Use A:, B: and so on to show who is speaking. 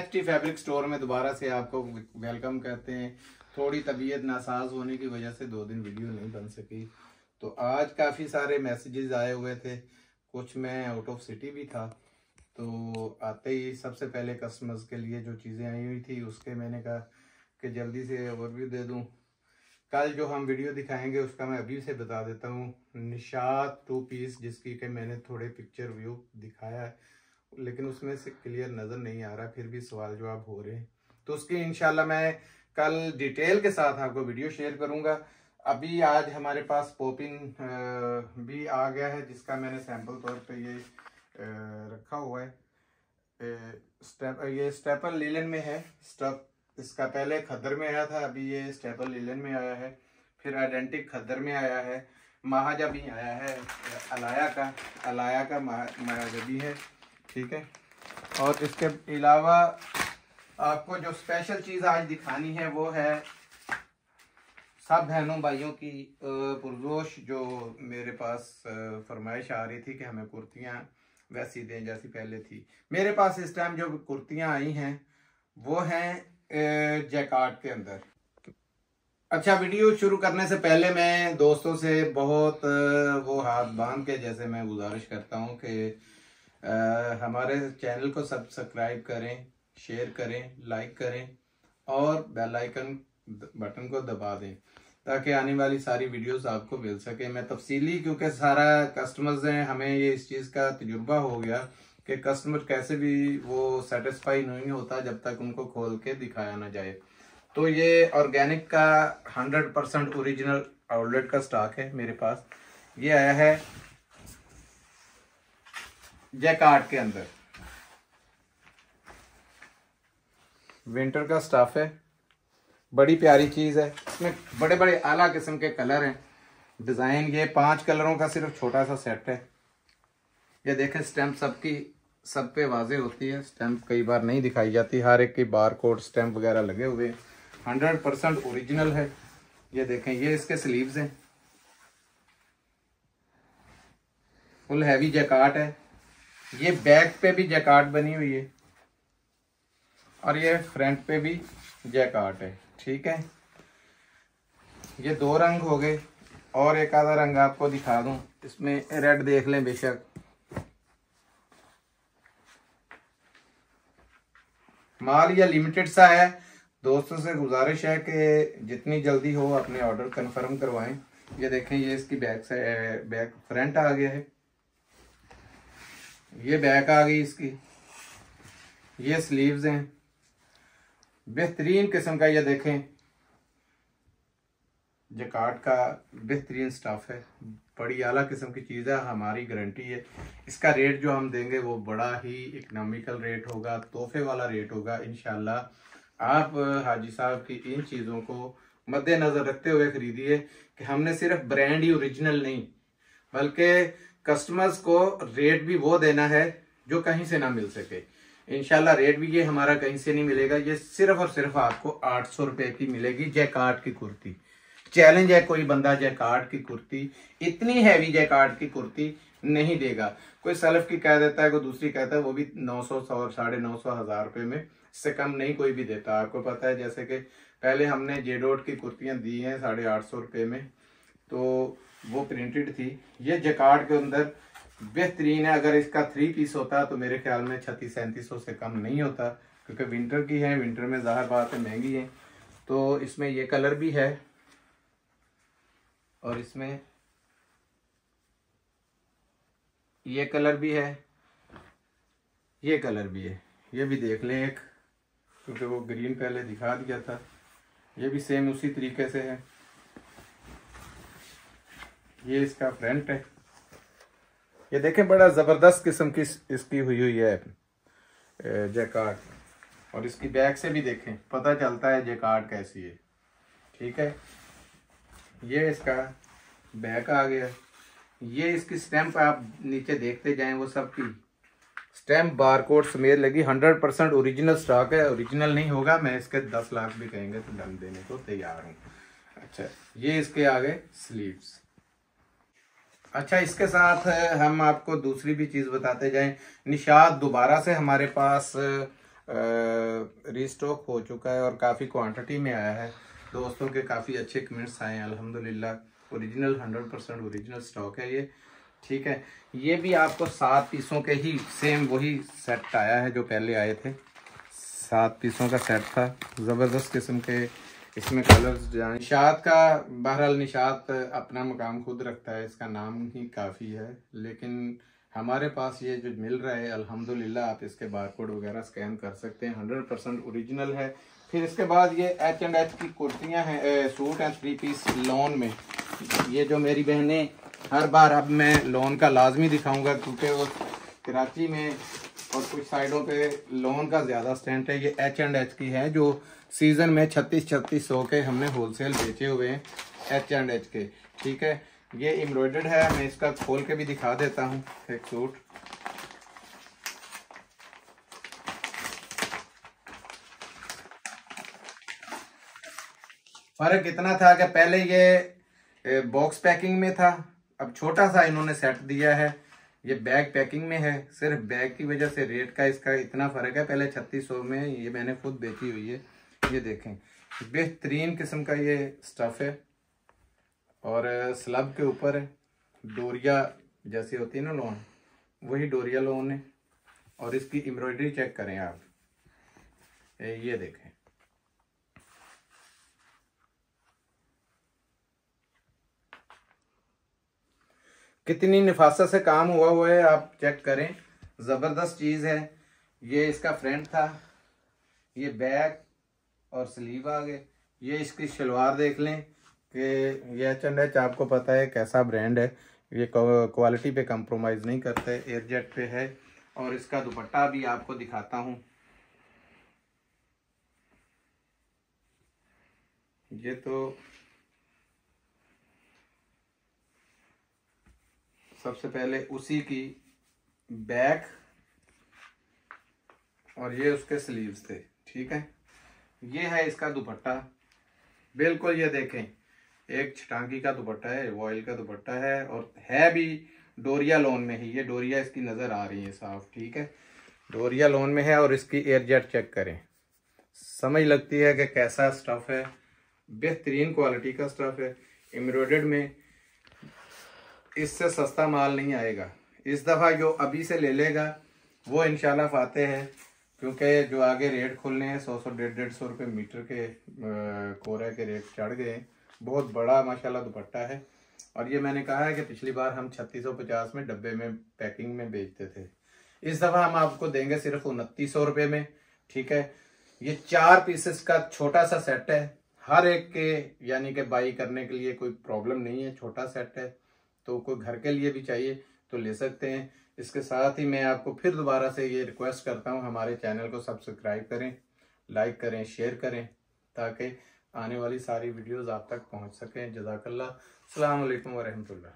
A: NXT fabric store में दोबारा से आपको वेलकम करते हैं। थोड़ी तबीयत नासाज होने की वजह से 2 दिन वीडियो नहीं बन सकी, तो आज काफ़ी सारे मैसेजेस आए हुए थे, कुछ मैं आउट ऑफ सिटी भी था, तो आते ही सबसे पहले कस्टमर्स के लिए जो चीज़ें आई हुई थी उसके मैंने कहा कि जल्दी से ओवरव्यू दे दूं। कल जो हम वीडियो दिखाएंगे उसका मैं अभी से बता देता हूँ। निशात 2 पीस जिसकी कि मैंने थोड़े पिक्चर व्यू दिखाया है, लेकिन उसमें से क्लियर नज़र नहीं आ रहा, फिर भी सवाल जवाब हो रहे हैं, तो उसकी इंशाल्लाह मैं कल डिटेल के साथ आपको वीडियो शेयर करूंगा। अभी आज हमारे पास पॉपिंग भी आ गया है, जिसका मैंने सैंपल तौर पे ये रखा हुआ है। ये स्टेपल लीलन में है स्टफ, इसका पहले खद्दर में आया था, अभी ये स्टेपल लीलन में आया है, फिर आइडेंटिक खद्दर में आया है, महाजा भी आया है, अलाया का महाजा भी है, ठीक है। और इसके अलावा आपको जो स्पेशल चीज़ आज दिखानी है वो है सब बहनों भाइयों की पुरजोश, जो मेरे पास फरमाइश आ रही थी कि हमें कुर्तियाँ वैसी दें जैसी पहले थी। मेरे पास इस टाइम जो कुर्तियाँ आई हैं वो हैं जैकार्ड के अंदर। अच्छा, वीडियो शुरू करने से पहले मैं दोस्तों से बहुत वो हाथ बांध के जैसे मैं गुजारिश करता हूँ कि हमारे चैनल को सब्सक्राइब करें, शेयर करें, लाइक करें और बेल आइकन बटन को दबा दें ताकि आने वाली सारी वीडियोस आपको मिल सके। मैं तफसीली, क्योंकि सारा कस्टमर्स हैं, हमें ये इस चीज़ का तजुर्बा हो गया कि कस्टमर कैसे भी वो सेटिस्फाई नहीं होता जब तक उनको खोल के दिखाया ना जाए। तो ये ऑर्गेनिक का 100% ओरिजिनल आउटलेट का स्टॉक है मेरे पास। ये आया है जैकार्ड के अंदर, विंटर का स्टफ है, बड़ी प्यारी चीज़ है। इसमें बड़े बड़े आला किस्म के कलर हैं, डिज़ाइन ये 5 कलरों का सिर्फ छोटा सा सेट है। ये देखें, स्टैम्प सब पे वाजे होती है, स्टैम्प कई बार नहीं दिखाई जाती, हर एक की बार कोड स्टैम्प वगैरह लगे हुए, 100% ओरिजिनल है। ये देखें, ये इसके स्लीव्स हैं, फुल हैवी जैकार्ड है। ये बैक पे भी जैकार्ड बनी हुई है और ये फ्रंट पे भी जैकार्ड है, ठीक है। ये 2 रंग हो गए और एक आधा रंग आपको दिखा दूं, इसमें रेड देख लें बेशक। माल ये लिमिटेड सा है, दोस्तों से गुजारिश है कि जितनी जल्दी हो अपने ऑर्डर कंफर्म करवाएं। ये देखें, ये इसकी बैक फ्रंट आ गया है, ये बैक आ गई इसकी, ये स्लीव्स हैं, बेहतरीन किस्म का। ये देखें, जैकार्ड का बेहतरीन स्टफ है, बड़ी आला किस्म की चीज़ है, हमारी गारंटी है। इसका रेट जो हम देंगे वो बड़ा ही इकनॉमिकल रेट होगा, तोहफे वाला रेट होगा इंशाल्लाह। आप हाजी साहब की इन चीज़ों को मद्देनज़र रखते हुए खरीदिए कि हमने सिर्फ ब्रांड ही ओरिजिनल नहीं, बल्कि कस्टमर्स को रेट भी वो देना है जो कहीं से ना मिल सके। इंशाल्लाह रेट भी ये हमारा कहीं से नहीं मिलेगा, ये सिर्फ और सिर्फ आपको 800 रुपये की मिलेगी जैकार्ड की कुर्ती। चैलेंज है, कोई बंदा जैकार्ड की कुर्ती, इतनी हैवी जैकार्ड की कुर्ती नहीं देगा। कोई सल्फ की कह देता है, कोई दूसरी कहता है, वो भी 900, 950, 1000 रुपये में, इससे कम नहीं कोई भी देता। आपको पता है, जैसे कि पहले हमने जेडोट की कुर्तियाँ दी हैं 850 रुपये में, तो वो प्रिंटेड थी। ये जैकार्ड के अंदर बेहतरीन है। अगर इसका 3 पीस होता तो मेरे ख्याल में 3600-3700 से कम नहीं होता, क्योंकि विंटर की है, विंटर में ज़ाहिर बात है महंगी है। तो इसमें ये कलर भी है और इसमें ये कलर भी है, ये कलर भी है, ये भी देख लें एक, क्योंकि वो ग्रीन पहले दिखा दिया था। ये भी सेम उसी तरीके से है। ये इसका फ्रंट है, ये देखें, बड़ा ज़बरदस्त किस्म की इसकी हुई है जैकार्ड। और इसकी बैक से भी देखें, पता चलता है जैकार्ड कैसी है, ठीक है। ये इसका बैक आ गया, ये इसकी स्टैंप आप नीचे देखते जाएं, वो सब की स्टैंप बारकोड समेत लगी। 100% ओरिजिनल स्टॉक है, ओरिजिनल नहीं होगा मैं इसके 10 लाख भी कहेंगे तो दम देने को तैयार हूँ। अच्छा, ये इसके आगे स्लीव्स। अच्छा, इसके साथ हम आपको दूसरी भी चीज़ बताते जाएं। निशात दोबारा से हमारे पास रीस्टॉक हो चुका है और काफ़ी क्वांटिटी में आया है। दोस्तों के काफ़ी अच्छे कमेंट्स आए हैं अल्हम्दुलिल्लाह। ओरिजिनल 100% ओरिजिनल स्टॉक है ये, ठीक है। ये भी आपको 7 पीसों के ही सेम वही सेट आया है जो पहले आए थे। 7 पीसों का सेट था, ज़बरदस्त किस्म के इसमें कलर्स डिजाइन। निशात का बहरहाल निशात अपना मकाम खुद रखता है, इसका नाम ही काफ़ी है, लेकिन हमारे पास ये जो मिल रहा है अल्हम्दुलिल्लाह, आप इसके बारकोड वगैरह स्कैन कर सकते हैं, 100% ओरिजिनल है। फिर इसके बाद ये H&H की कुर्तियाँ हैं, सूट हैं 3 पीस लॉन में। ये जो मेरी बहनें हर बार, अब मैं लॉन का लाजमी दिखाऊंगा क्योंकि वो कराची में और कुछ साइडों पे लॉन का ज़्यादा स्टैंड है। ये H&H की है जो सीज़न में 3600 के हमने होलसेल बेचे हुए हैं H&H के, ठीक है। ये एम्ब्रॉयडर्ड है, मैं इसका खोल के भी दिखा देता हूँ एक सूट। फर्क इतना था कि पहले ये बॉक्स पैकिंग में था, अब छोटा सा इन्होंने सेट दिया है, ये बैग पैकिंग में है। सिर्फ बैग की वजह से रेट का इसका इतना फर्क है। पहले 3600 में, ये मैंने खुद बेची हुई है। ये देखें, बेहतरीन किस्म का ये स्टफ है और स्लब के ऊपर है, डोरिया जैसी होती है ना लोन, वही डोरिया लोन है। और इसकी एम्ब्रॉयडरी चेक करें आप, ये देखें, कितनी निफासत से काम हुआ है, आप चेक करें, ज़बरदस्त चीज़ है। ये इसका फ्रंट था, ये बैक और स्लीव आ गए। ये इसकी शलवार देख लें कि ये H&H आपको पता है कैसा ब्रांड है, ये क्वालिटी पे कंप्रोमाइज़ नहीं करते, एयरजेट पे है। और इसका दुपट्टा भी आपको दिखाता हूँ, ये तो सबसे पहले उसी की बैक और ये उसके स्लीव्स थे, ठीक है। ये है इसका दुपट्टा, बिल्कुल ये देखें, एक छटांगी का दुपट्टा है, वॉयल का दुपट्टा है और है भी डोरिया लोन में ही। ये डोरिया इसकी नज़र आ रही है साफ, ठीक है, डोरिया लोन में है। और इसकी एयरजेट चेक करें, समझ लगती है कि कैसा स्टफ़ है, बेहतरीन क्वालिटी का स्टफ़ है, एम्ब्रॉयडर्ड में। इससे सस्ता माल नहीं आएगा। इस दफ़ा जो अभी से ले लेगा वो इंशाल्लाह फाते है, क्योंकि जो आगे रेट खुलने हैं 100 150 रुपये मीटर के कोरा के रेट चढ़ गए। बहुत बड़ा माशाल्लाह दुपट्टा है। और ये मैंने कहा है कि पिछली बार हम 3650 में डब्बे में पैकिंग में बेचते थे, इस दफ़ा हम आपको देंगे सिर्फ 2900 रुपये में, ठीक है। ये 4 पीसेस का छोटा सा सेट है, हर एक के यानी कि बाई करने के लिए कोई प्रॉब्लम नहीं है, छोटा सेट है, तो कोई घर के लिए भी चाहिए तो ले सकते हैं। इसके साथ ही मैं आपको फिर दोबारा से ये रिक्वेस्ट करता हूँ, हमारे चैनल को सब्सक्राइब करें, लाइक करें, शेयर करें, ताकि आने वाली सारी वीडियोस आप तक पहुँच सकें। जज़ाकल्लाह, अस्सलाम वालेकुम व रहमतुल्लाह।